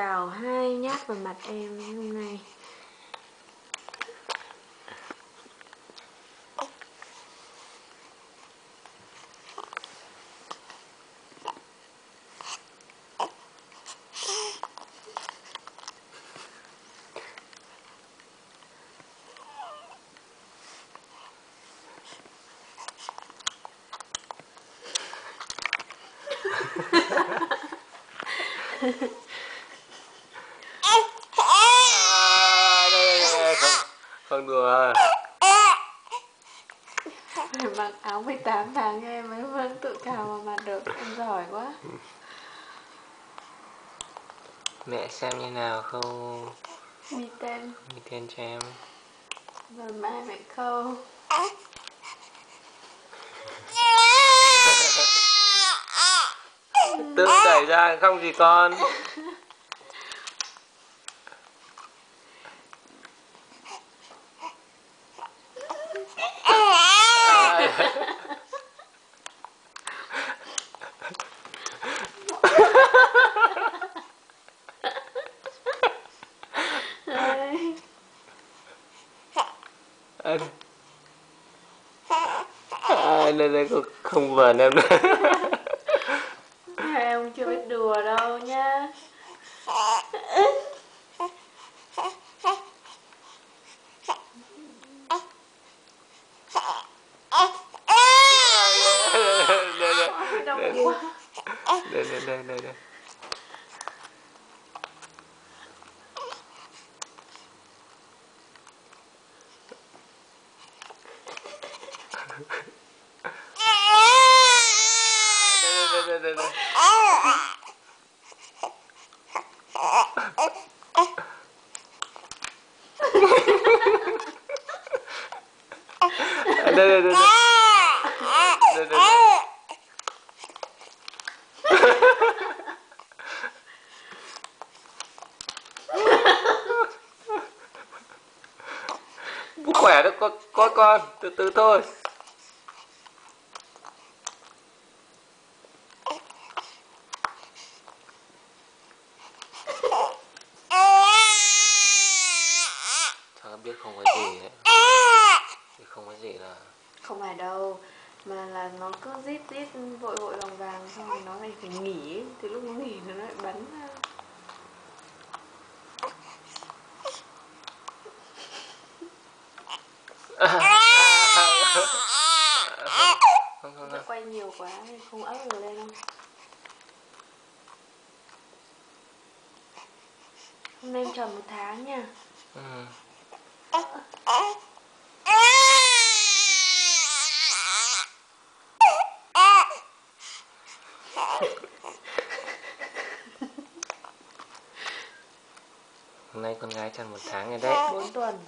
cào 2 nhát vào mặt em hôm nay. Không đùa. Em mặc áo 18 tháng em mới vẫn tự cào vào mặt được. Em giỏi quá. Mẹ xem như nào khâu Mi tên cho em. rồi mai mẹ khâu. Tự đẩy ra không gì con. Đây không vờn em nữa. Em chưa biết đùa đâu nhá. Đây. Đây. Bố khỏe đó có con, từ từ thôi. Chắc biết không có gì đấy. Không có gì là Không phải đâu, mà là nó cứ rít vội vàng xong rồi nó lại phải nghỉ ấy. Thì lúc nó nghỉ nó lại bắn ra. Không. Nó quay nhiều quá nên không ấp được lên đâu. Hôm nay em tròn 1 tháng nha. Hôm nay con gái tròn 1 tháng rồi đấy. 4 tuần.